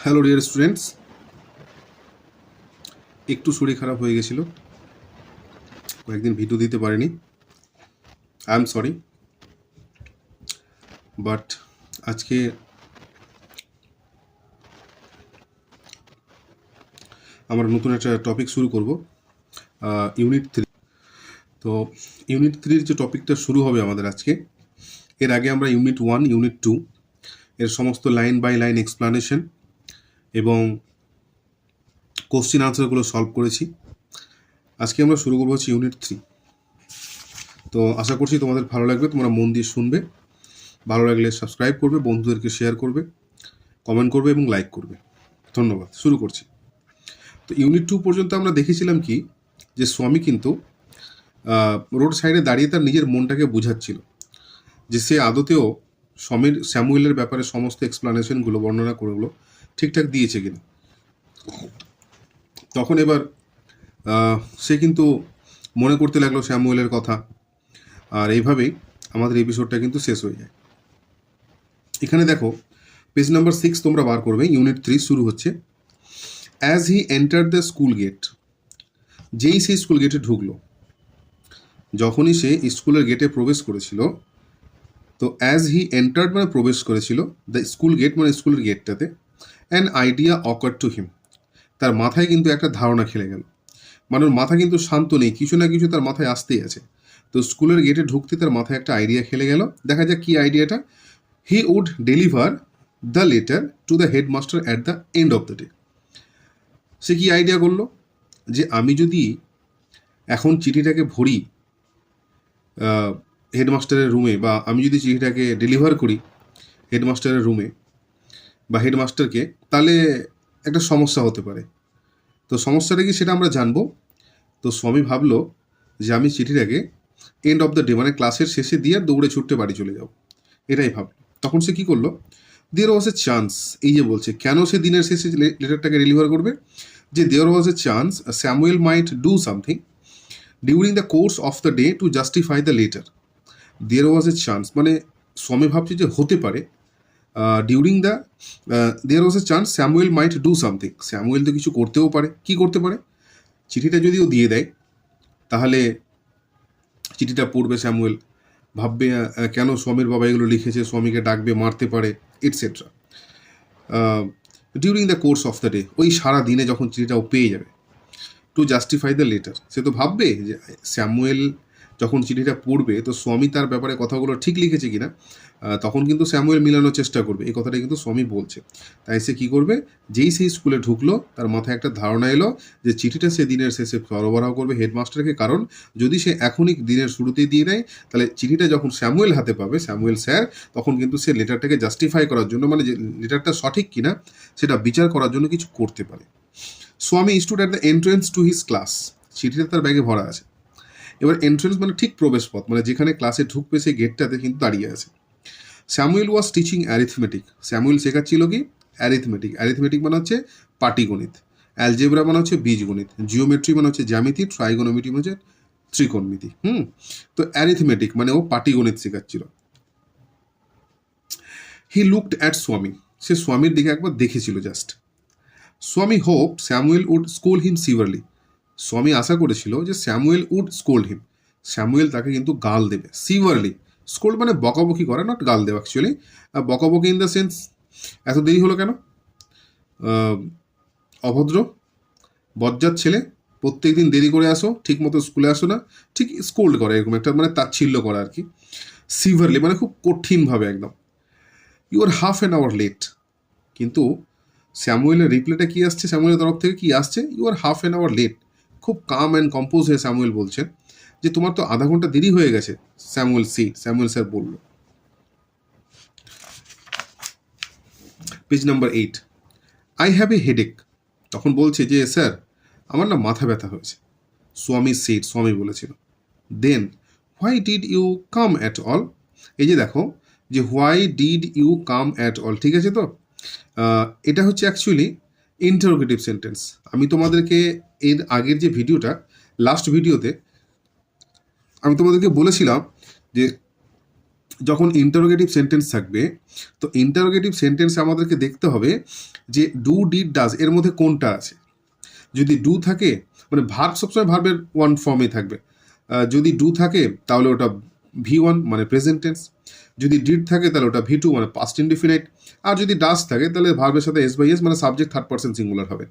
Hello dear students, একটু শরীর খারাপ হয়ে গেছিলো, কয়েকদিন ভিডিও দিতে পারিনি। আই এম সরি, বাট আজকে আমরা নতুন একটা টপিক শুরু করব, ইউনিট 3। তো ইউনিট 3-র যে টপিকটা শুরু হবে আমাদের আজকে, এর আগে আমরা ইউনিট 1, ইউনিট 2 এর সমস্ত লাইন বাই লাইন এক্সপ্লানেশন এবং কোশ্চিন আনসারগুলো সলভ করেছি। আজকে আমরা শুরু করবো হচ্ছে ইউনিট 3। তো আশা করছি তোমাদের ভালো লাগবে, তোমরা মন দিয়ে শুনবে। ভালো লাগলে সাবস্ক্রাইব করবে, বন্ধুদেরকে শেয়ার করবে, কমেন্ট করবে এবং লাইক করবে। ধন্যবাদ। শুরু করছি। তো ইউনিট 2 পর্যন্ত আমরা দেখেছিলাম কি, যে স্বামী কিন্তু রোড সাইডে দাঁড়িয়ে তার নিজের মনটাকে বোঝাচ্ছিল যে সে আদতেও স্যামুয়েলের ব্যাপারে সমস্ত এক্সপ্লানেশনগুলো, বর্ণনা করেগুলো ঠিকঠাক দিয়েছে কিনা। তখন এবার সে কিন্তু মনে করতে লাগলো স্যামুয়েলের কথা, আর এইভাবেই আমাদের এপিসোডটা কিন্তু শেষ হয়ে যায়। এখানে দেখো, পেজ নাম্বার 6 তোমরা বার করবে। ইউনিট 3 শুরু হচ্ছে, as he enter the school gate. যেই সেই স্কুল গেটে ঢুকলো, যখনই সে স্কুলের গেটে প্রবেশ করেছিল, তো অ্যাজ হি এন্টার্ড মানে প্রবেশ করেছিল, দ্য স্কুল গেট মানে স্কুলের গেটটাতে, an idea occur to him, তার মাথায় কিন্তু একটা ধারণা খেলে গেল। মানে ওর মাথা কিন্তু শান্ত নেই, কিছু না কিছু তার মাথায় আসতেই আছে। তো স্কুলের গেটে ঢুকতে তার মাথায় একটা আইডিয়া খেলে গেল। দেখা যাক কি আইডিয়াটা। He would deliver the letter to the headmaster at the end of the day. সে কি আইডিয়া করলো, যে আমি যদি এখন চিঠিটাকে ভরি হেডমাস্টারের রুমে, বা আমি যদি চিঠিটাকে ডেলিভার করি হেডমাস্টারের রুমে বা হেডমাস্টারকে, তাহলে একটা সমস্যা হতে পারে। তো সমস্যাটা কি সেটা আমরা জানবো। তো স্বামী ভাবলো যে আমি চিঠিটাকে এন্ড অফ দ্য ডে মানে ক্লাসের শেষে দিয়ে দৌড়ে ছুটতে বাড়ি চলে যাব, এটাই ভাবলো। তখন সে কি করলো, দেয়ার ওয়াজ এ চান্স, এই যে বলছে কেন সে দিনের শেষে লেটারটাকে ডেলিভার করবে, যে there was a chance Samuel might do something during the course of the day to justify the letter. There was a chance মানে স্বামী ভাবছে যে হতে পারে, during the there was a chance Samuel might do something, Samuel তো কিছু করতেও পারে। কি করতে পারে, চিঠিটা যদিও দিয়ে দেয়, তাহলে চিঠিটা পড়বে স্যামুয়েল, ভাববে কেন স্বামীর বাবা এগুলো লিখেছে, স্বামীকে ডাকবে, মারতে পারে, etcetera. During the course of the day, ওই সারা দিনে যখন চিঠিটা ও পেয়ে যাবে, টু জাস্টিফাই দ্য লেটার, সে তো ভাববে যে স্যামুয়েল যখন চিঠিটা পড়বে, তো স্বামী তার ব্যাপারে কথাগুলো ঠিক লিখেছে কিনা, তখন কিন্তু স্যামুয়েল মিলানোর চেষ্টা করবে। এই কথাটা কিন্তু স্বামী বলছে। তাই সে কী করবে, যেই সেই স্কুলে ঢুকলো, তার মাথায় একটা ধারণা এলো যে চিঠিটা সে দিনের শেষে সরবরাহ করবে হেডমাস্টারকে। কারণ যদি সে এখনই দিনের শুরুতেই দিয়ে দেয়, তাহলে চিঠিটা যখন স্যামুয়েল হাতে পাবে, স্যামুয়েল স্যার, তখন কিন্তু সে লেটারটাকে জাস্টিফাই করার জন্য, মানে যে লেটারটা সঠিক কিনা সেটা বিচার করার জন্য কিছু করতে পারে। স্বামী stood at the entrance to his class, চিঠিটা তার ব্যাগে ভরা আছে। এবার এন্ট্রেন্স মানে ঠিক প্রবেশ পথ, মানে যেখানে ক্লাসে ঢুকবে সেই গেটটাতে কিন্তু দাঁড়িয়ে আছে। Samuel was teaching arithmetic, Samuel শেখাচ্ছিল কি, অ্যারিথমেটিক। অ্যারিথমেটিক মানে হচ্ছে পাটিগণিত, অ্যালজেব্রা মানে হচ্ছে বীজগণিত, জিওমেট্রি মানে হচ্ছে জ্যামিতি, ট্রাইগোনোমেট্রি মানে হচ্ছে ত্রিকোণমিতি। তো অ্যারিথমেটিক মানে ও পাটিগণিত শেখাচ্ছিল। হি লুকড অ্যাট স্বামী, সে স্বামীর দিকে একবার দেখেছিল just. Swami hope Samuel would scold him severely, Swami আশা করেছিল যে Samuel would scold him, Samuel তাকে কিন্তু গাল দেবে। সিভারলি, স্কোল্ড মানে বকাবকি করা, নট গাল দেওয়া অ্যাকচুয়ালি। বকাবকি ইন দ্য সেন্স, এত দেরি হলো কেন, অভদ্র, বজ্জাত ছেলে, প্রত্যেক দিন দেরি করে আসো, ঠিক মতো স্কুলে আসো না, ঠিক স্কোল্ড করা, এরকম একটা মানে তাচ্ছিল্য করা আর কি। সিভারলি মানে খুব কঠিনভাবে একদম। You are half an hour late, কিন্তু স্যামুয়েলের রিপ্লাইটা কী আসছে, স্যামুয়েলের তরফ থেকে কী আসছে, you are half an hour late. খুব কাম অ্যান্ড কম্পোজ হয়ে স্যামুয়েল বলছেন যে তোমার তো আধা ঘন্টা দেরি হয়ে গেছে। স্যামুয়েল স্যার বলল। Page number 8, I have a headache, তখন বলছে যে স্যার আমার না মাথা ব্যথা হয়েছে। স্বামী বলেছিল। Then why did you come at all, এই যে দেখো যে why did you come at all, ঠিক আছে। তো এটা হচ্ছে অ্যাকচুয়ালি ইন্টারোগেটিভ সেন্টেন্স। আমি তোমাদেরকে এর আগের যে ভিডিওটা, লাস্ট ভিডিওতে আমি তোমাদেরকে বলেছিলাম যে যখন ইন্টারোগেটিভ সেন্টেন্স থাকবে, তো ইন্টারোগেটিভ সেন্টেন্সে আমাদেরকে দেখতে হবে যে ডু ডিড ডাজ এর মধ্যে কোনটা আছে। যদি ডু থাকে, মানে ভার্ব সবসময় ভার্বের ওয়ান ফর্মে থাকবে। যদি ডু থাকে তাহলে ওটা V1 মানে প্রেজেন্ট টেন্স, যদি ডিড থাকে তাহলে ওটা V2 মানে পাস্ট ইনডিফিনাইট, আর যদি ডাজ থাকে তাহলে ভার্বের সাথে S/S মানে সাবজেক্ট থার্ড পারসন সিঙ্গুলার হবে।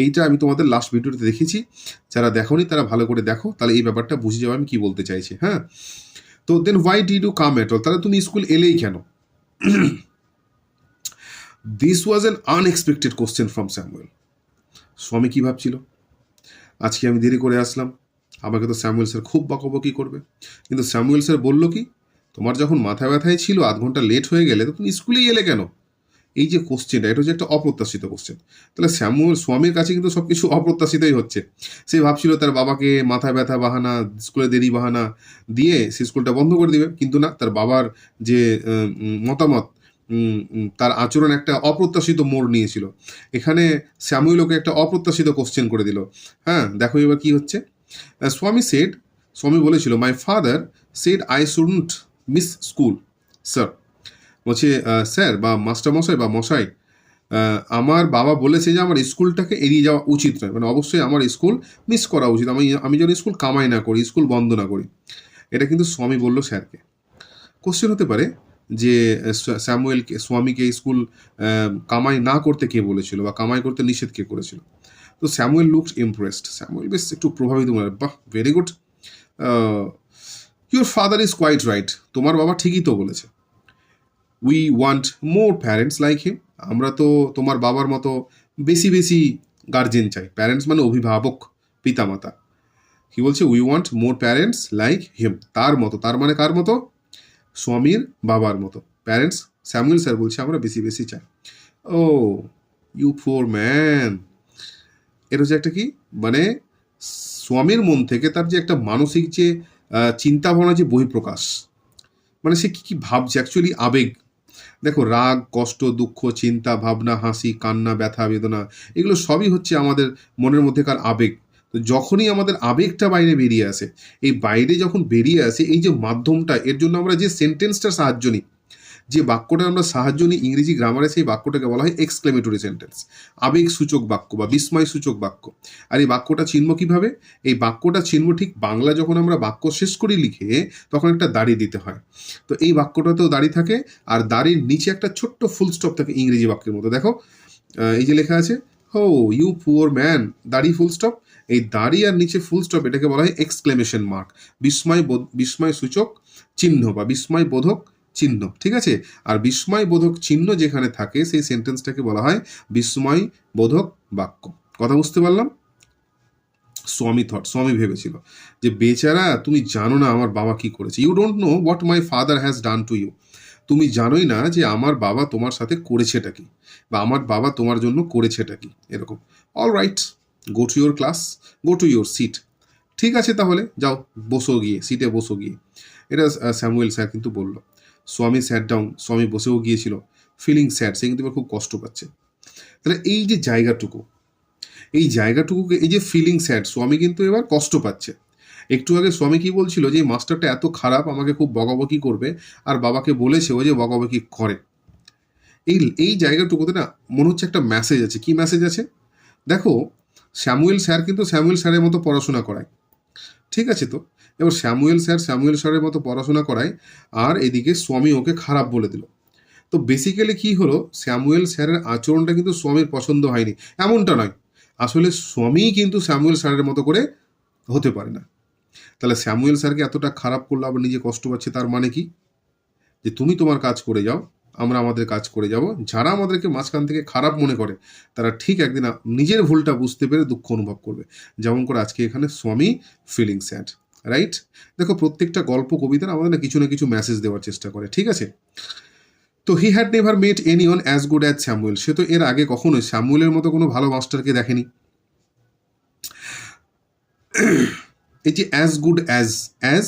এইটা আমি তোমাদের লাস্ট ভিডিওতে দেখিয়েছি, যারা দেখোনি তারা ভালো করে দেখো, তাহলে এই ব্যাপারটা বুঝে যাবে আমি কি বলতে চাইছি। হ্যাঁ, তো then why did you come at all, তাহলে তুমি স্কুল এলেই কেন? This was an unexpected question from Samuel. Swami কী ভাবছিল, আজকে আমি দেরি করে আসলাম, আমাকে তো স্যামুয়েল স্যার খুব বকাবকি করবে। কিন্তু স্যামুয়েল স্যার বলল কি, তোমার যখন মাথা ব্যথায় ছিল, আধ ঘন্টা লেট হয়ে গেলে, তো তুমি স্কুলেই এলে কেন? এই যে কোশ্চেনটা, এটা হচ্ছে একটা অপ্রত্যাশিত কোশ্চেন। তাহলে স্বামীর কাছে কিন্তু সব কিছু অপ্রত্যাশিতই হচ্ছে। সে ভাবছিল তার বাবাকে মাথা ব্যথা বাহানা, স্কুলে দেরি বাহানা দিয়ে সে স্কুলটা বন্ধ করে দিবে, কিন্তু না, তার বাবার যে মতামত, তার আচরণ একটা অপ্রত্যাশিত মোড় নিয়েছিল। এখানে স্যামুয়েল ওকে একটা অপ্রত্যাশিত কোশ্চেন করে দিল। হ্যাঁ, দেখো এবার কি হচ্ছে। স্বামী বলেছিল, my father said I shouldn't miss school sir. বলছে স্যার বা মাস্টারমশাই বা মশাই, আমার বাবা বলেছে যে আমার স্কুলটাকে এড়িয়ে যাওয়া উচিত নয়, মানে অবশ্যই আমার স্কুল মিস করা উচিত, আমি যেন স্কুল কামাই না করি, স্কুল বন্ধ না করি। এটা কিন্তু স্বামী বললো স্যারকে। কোশ্চেন হতে পারে যে স্বামীকে স্কুল কামাই না করতে কে বলেছিল, বা কামাই করতে নিষেধ কে করেছিল। তো স্যামুয়েল লুকড ইমপ্রেসড, স্যামুয়েল বেশ একটু প্রভাবিত মনে, বাহ very good, your father is quite right, তোমার বাবা ঠিকই তো বলেছে। We want more parents like him, আমরা তো তোমার বাবার মতো বেশি বেশি গার্জেন চাই। প্যারেন্টস মানে অভিভাবক, পিতামাতা। কি বলছে, we want more parents like হিম, তার মতো, তার মানে কার মতো? স্বামীর বাবার মতো। প্যারেন্টস, স্যামুয়েল স্যার বলছে আমরা বেশি বেশি চাই। ও ইউ পোর ম্যান, এটা হচ্ছে একটা কি, মানে স্বামীর মন থেকে তার যে একটা মানসিক যে চিন্তা ভাবনা, যে বহিঃপ্রকাশ, মানে সে কি কি ভাবছে, অ্যাকচুয়ালি আবেগ। দেখো, রাগ, কষ্ট, দুঃখ, চিন্তা, ভাবনা, হাসি, কান্না, ব্যথা, বেদনা, এগুলো সবই হচ্ছে আমাদের মনের মধ্যেকার আবেগ। তো যখনই আমাদের আবেগটা বাইরে বেরিয়ে আসে, এই বাইরে যখন বেরিয়ে আসে, এই যে মাধ্যমটা, এর জন্য আমরা যে সেন্টেন্সটা সাহায্য নিই, যে বাক্যটা আমরা সাহায্য নিই ইংরেজি গ্রামারে, সেই বাক্যটাকে বলা হয় এক্সক্লেমেটরি সেন্টেন্স, আবেগ সূচক বাক্য বা বিস্ময় সূচক বাক্য। আর এই বাক্যটা চিনব কিভাবে? এই বাক্যটা চিনব ঠিক বাংলা যখন আমরা বাক্য শেষ করি লিখে, তখন একটা দাড়ি দিতে হয়। তো এই বাক্যটাতেও দাড়ি থাকে, আর দাড়ির নিচে একটা ছোট্ট ফুল স্টপ থাকে ইংরেজি বাক্যের মতো। দেখো, এই যে লেখা আছে, হো ইউ পুয়ার ম্যান, দাড়ি ফুল স্টপ। এই দাড়ি আর নিচে ফুল স্টপ, এটাকে বলা হয় এক্সক্লেমেশন মার্ক, বিস্ময় সূচক চিহ্ন বা বিস্ময় বোধক চিহ্ন। ঠিক আছে, আর বিস্ময় বোধক চিহ্ন যেখানে থাকে, সেই সেন্টেন্সটাকে বলা হয় বিস্ময় বোধক বাক্য। কথা বুঝতে পারলাম? স্বামী ভেবেছিল যে বেচারা, তুমি জানো না আমার বাবা কি করেছে। You don't know what my father has done to you, তুমি জানোই না যে আমার বাবা তোমার সাথে করেছেটা কি, বা আমার বাবা তোমার জন্য করেছেটা কি, এরকম। All right, go to your class, go to your seat. ঠিক আছে, তাহলে যাও, বসো গিয়ে, সিটে বসো গিয়ে। এটা স্যামুয়েল স্যার কিন্তু বলল। স্বামী স্যাট ডাউন, স্বামী বসেও গিয়েছিল। ফিলিং স্যাড, সে কিন্তু এবার খুব কষ্ট পাচ্ছে। তাহলে এই যে জায়গাটুকুকে, এই যে ফিলিং স্যাড, স্বামী কিন্তু এবার কষ্ট পাচ্ছে। একটু আগে স্বামী কি বলছিল, যে মাস্টারটা এত খারাপ, আমাকে খুব বকাবকি করবে, আর বাবাকে বলেছে ও যে বকাবকি করে। এই জায়গাটুকুতে না মনে হচ্ছে একটা মেসেজ আছে। কি মেসেজ আছে দেখো, স্যামুয়েল স্যারের মতো পড়াশোনা করায়। ঠিক আছে, তো এবার স্যামুয়েল স্যারের মতো পড়াশোনা করায়, আর এদিকে স্বামী ওকে খারাপ বলে দিল। তো বেসিক্যালি কি হলো, স্যামুয়েল স্যারের আচরণটা কিন্তু স্বামীর পছন্দ হয়নি, এমনটা নয়। আসলে স্বামী কিন্তু স্যামুয়েল স্যারের মতো করে হতে পারে না। তাহলে স্যামুয়েল স্যারকে এতটা খারাপ করলো, আবার নিজে কষ্ট পাচ্ছে, তার মানে কি, যে তুমি তোমার কাজ করে যাও, আমরা আমাদের কাজ করে যাব। যারা আমাদেরকে মাঝখান থেকে খারাপ মনে করে, তারা ঠিক একদিন নিজের ভুলটা বুঝতে পেরে দুঃখ অনুভব করবে, যেমন করে আজকে এখানে স্বামী ফিলিং স্যাড। রাইট? দেখো, প্রত্যেকটা গল্প কবিতার আমাদের না কিছু মেসেজ দেওয়ার চেষ্টা করে। ঠিক আছে, তো he had never met anyone as good as Samuel, সে তো এর আগে কখনোই স্যামুয়েলের মতো কোনো ভালো মাস্টারকে দেখেনি। এই যে অ্যাজ গুড অ্যাজ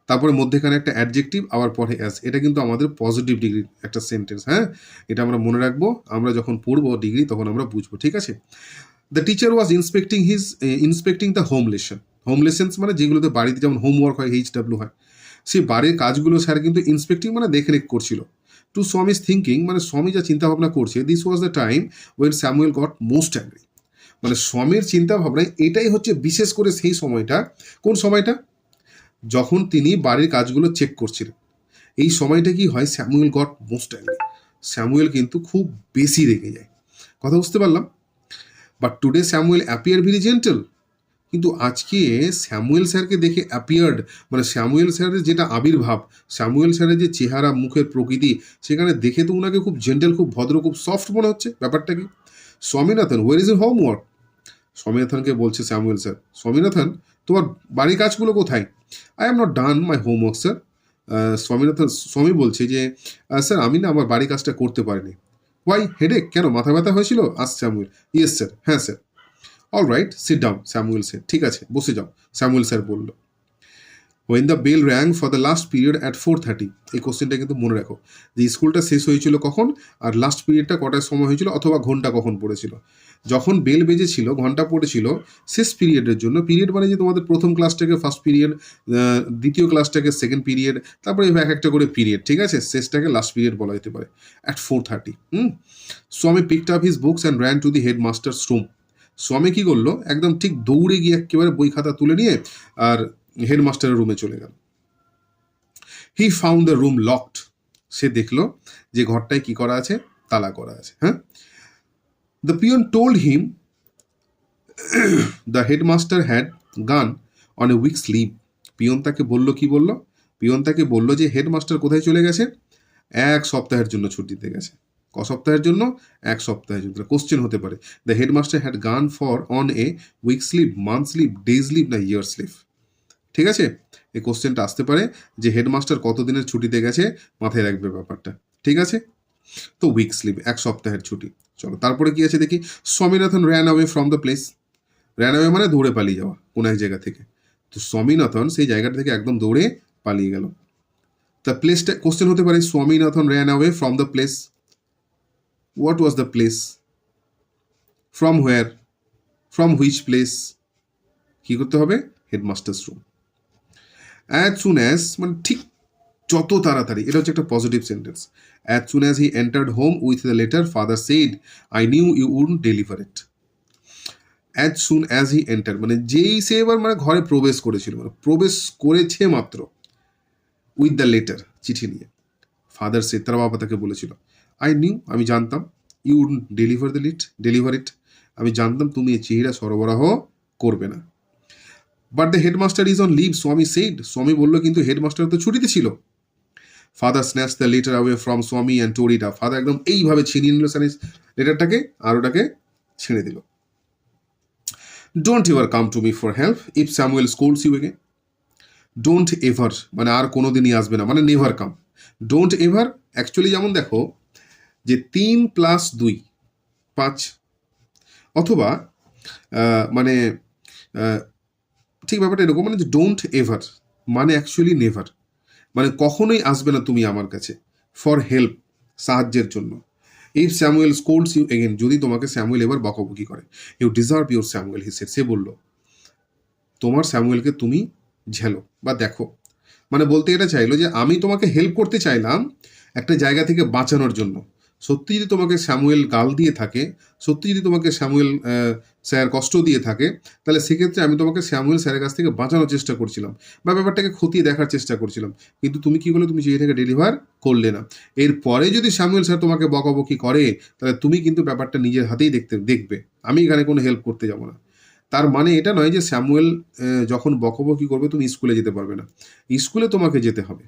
তারপরে মধ্যেখানে একটা অ্যাডজেক্টিভ, আবার পরে অ্যাজ, এটা কিন্তু আমাদের পজিটিভ ডিগ্রির একটা সেন্টেন্স। হ্যাঁ, এটা আমরা মনে রাখবো, আমরা যখন পড়বো ডিগ্রি তখন আমরা বুঝবো। ঠিক আছে, the teacher was inspecting the home lessons, মানে যেগুলোতে বাড়িতে যেমন হোমওয়ার্ক হয়, HW হয়। সেই বাড়ির কাজগুলো স্যার কিন্তু ইন্সপেক্টিং মানে দেখরেখ করছিল। টু স্বামীজ থিঙ্কিং, মানে স্বামী যা চিন্তা ভাবনা করছে, this was the time when Samuel got most angry. মানে স্বামীর চিন্তা ভাবনায় এটাই হচ্ছে বিশেষ করে সেই সময়টা। কোন সময়টা? যখন তিনি বাড়ির কাজগুলো চেক করছিলেন। এই সময়টা কি হয়, Samuel got most angry, Samuel কিন্তু খুব বেশি রেগে যায়। কথা বুঝতে পারলাম? But today Samuel appear very gentle. কিন্তু আজকে স্যামুয়েল স্যারকে দেখে অ্যাপিয়ার্ড, মানে স্যামুয়েল স্যারের যেটা আবির্ভাব, স্যামুয়েল স্যারের যে চেহারা, মুখের প্রকৃতি, সেখানে দেখে তো ওনাকে খুব জেন্টেল, খুব ভদ্র, খুব সফট মনে হচ্ছে। ব্যাপারটা কি? Swaminathan, where is your homework? স্বামীনাথনকে বলছে স্যামুয়েল স্যার, স্বামীনাথন তোমার বাড়ির কাজগুলো কোথায়? I am not done my homework sir. Swami বলছে যে স্যার আমি না আমার বাড়ির কাজটা করতে পারিনি। Why, headache? কেন, মাথা ব্যথা হয়েছিল? আস স্যামুয়েল, ইয়েস স্যার, হ্যাঁ sir. All right, sit down, Samuel sir, ঠিক আছে বসে যাও, স্যামুয়েল স্যার বলল। When the bell rang for the last period at 4:30, এই কোশ্চেনটা কিন্তু মনে রাখো যে স্কুলটা শেষ হয়েছিল কখন আর লাস্ট পিরিয়ডটা কটার সময় হয়েছিল, অথবা ঘন্টা কখন পড়েছিল। যখন বেল বেজেছিল, ঘন্টা পড়েছিল শেষ পিরিয়ডের জন্য। পিরিয়ড মানে যে তোমাদের প্রথম ক্লাসটাকে ফার্স্ট পিরিয়ড, দ্বিতীয় ক্লাসটাকে সেকেন্ড পিরিয়ড, তারপরে এক একটা করে পিরিয়ড, ঠিক আছে? শেষটাকে লাস্ট পিরিয়ড বলা যেতে পারে। At 4:30 Swami picked up his books and ran to the headmaster's room. স্বামী কী করলো, একদম ঠিক দৌড়ে গিয়ে একেবারে বই খাতা তুলে নিয়ে আর হেডমাস্টারের রুমে চলে গেল। He found the room locked, সে দেখলো যে ঘরটায় কি করা আছে, তালা করা আছে। হ্যাঁ, the peon told him the headmaster had gone on a week's leave. Peon তাকে বলল, কি বলল? পিয়ন তাকে বলল যে হেডমাস্টার কোথায় চলে গেছে? 1 সপ্তাহের জন্য ছুটিতে গেছে। ক সপ্তাহের জন্য? 1 সপ্তাহের জন্য। কোশ্চেন হতে পারে, the headmaster had gone for on a week's leave, months leave, days leave না ইয়ার্স লিভ? ঠিক আছে, এই কোশ্চেনটা আসতে পারে যে হেডমাস্টার কতদিনের ছুটিতে গেছে, মাথায় রাখবে ব্যাপারটা। ঠিক আছে, তো উইকস লিভ, 1 সপ্তাহের ছুটি। চলো তারপরে কি আছে দেখি। Swaminathan ran away from the place. Ran away মানে দৌড়ে পালিয়ে যাওয়া কোনো এক জায়গা থেকে। তো স্বামীনাথন সেই জায়গাটা থেকে একদম দৌড়ে পালিয়ে গেল। দ্য প্লেসটা কোশ্চেন হতে পারে, Swaminathan ran away from the place. What was the place? From where? From which place? কি করতে হবে? Headmaster's room. As soon as মানে ঠিক যত তাড়াতাড়ি, এটা হচ্ছে একটা positive sentence. As soon as he entered home with the letter, father said I knew you wouldn't deliver it. As soon as he enter মানে যেই সে এবার মানে ঘরে প্রবেশ করেছিল, মানে প্রবেশ করেছে মাত্র, উইথ দ্য লেটার, চিঠি নিয়ে। ফাদার সেড, তার বাবা তাকে বলেছিল, আই নিউ, আমি জানতাম, ইউ উডন্ট ডেলিভার ইট, আমি জানতাম তুমি এই চিঠিটা সরবরাহ করবে না। But the headmaster is on leave, Swami said, Swami বললো কিন্তু হেডমাস্টার তো ছুটিতে ছিল। Father snatch the letter away from Swami and tore it up. Father একদম এইভাবে ছিনিয়ে নিল লেটারটাকে আর ওটাকে ছেড়ে দিল। Don't ever come to me for help if Samuel scolds you again. Don't ever মানে আর কোনোদিনই আসবে না, মানে never come. Don't ever actually যেমন দেখো যে 3 + 2 5, অথবা মানে ঠিক ব্যাপারটা এরকম, মানে যে ডোন্ট এভার মানে অ্যাকচুয়ালি নেভার, মানে কখনোই আসবে না তুমি আমার কাছে ফর হেল্প, সাহায্যের জন্য। If Samuel scolds you again, যদি তোমাকে স্যামুয়েল এবার বকাবকি করে। You deserve your Samuel, he said, সে বলল তোমার স্যামুয়েলকে তুমি ঝেলো বা দেখো। মানে বলতে এটা চাইলো যে আমি তোমাকে হেল্প করতে চাইলাম একটা জায়গা থেকে বাঁচানোর জন্য। সত্যি যদি তোমাকে স্যামুয়েল গাল দিয়ে থাকে, সত্যি যদি তোমাকে স্যামুয়েল স্যার কষ্ট দিয়ে থাকে, তাহলে সেক্ষেত্রে আমি তোমাকে স্যামুয়েল স্যারের কাছ থেকে বাঁচানোর চেষ্টা করছিলাম বা ব্যাপারটাকে খতিয়ে দেখার চেষ্টা করছিলাম। কিন্তু তুমি কি করলে, তুমি চিঠিটাকে ডেলিভার করলে না। এরপরে যদি স্যামুয়েল স্যার তোমাকে বকাবকি করে, তাহলে তুমি কিন্তু ব্যাপারটা নিজের হাতেই দেখবে, আমি এখানে কোনো হেল্প করতে যাবো না। তার মানে এটা নয় যে স্যামুয়েল যখন বকাবকি করবে তুমি স্কুলে যেতে পারবে না, স্কুলে তোমাকে যেতে হবে।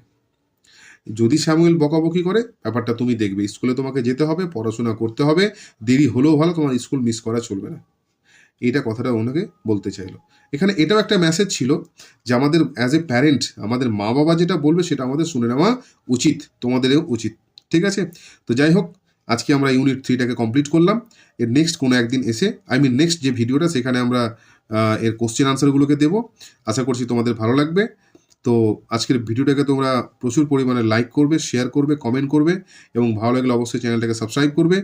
যদি স্যামুয়েল বকাবকি করে, ব্যাপারটা তুমি দেখবে, স্কুলে তোমাকে যেতে হবে, পড়াশোনা করতে হবে, দেরি হলেও ভালো, তোমার স্কুল মিস করা চলবে না। এইটা কথাটা ওনাকে বলতে চাইলো। এখানে এটাও একটা মেসেজ ছিল যে আমাদের অ্যাজ এ প্যারেন্ট, আমাদের মা বাবা যেটা বলবে সেটা আমাদের শুনে নেওয়া উচিত, তোমাদেরও উচিত। ঠিক আছে, তো যাই হোক, আজকে আমরা ইউনিট 3টাকে কমপ্লিট করলাম। এর নেক্সট কোনো একদিন এসে, নেক্সট যে ভিডিওটা, সেখানে আমরা এর কোশ্চেন আনসারগুলোকে দেবো। আশা করছি তোমাদের ভালো লাগবে। তো আজকের ভিডিওটাকে তোমরা প্রচুর পরিমাণে লাইক করবে, শেয়ার করবে, কমেন্ট করবে এবং ভালো লাগলে অবশ্যই চ্যানেলটাকে সাবস্ক্রাইব করবে।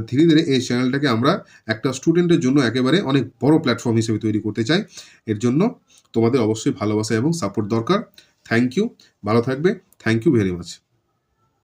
ধীরে ধীরে এই চ্যানেলটাকে আমরা একটা স্টুডেন্টের জন্য একেবারে অনেক বড় প্ল্যাটফর্ম হিসেবে তৈরি করতে চাই। এর জন্য তোমাদের অবশ্যই ভালোবাসা এবং সাপোর্ট দরকার। থ্যাংক ইউ, ভালো থাকবে, থ্যাংক ইউ ভেরি মাচ।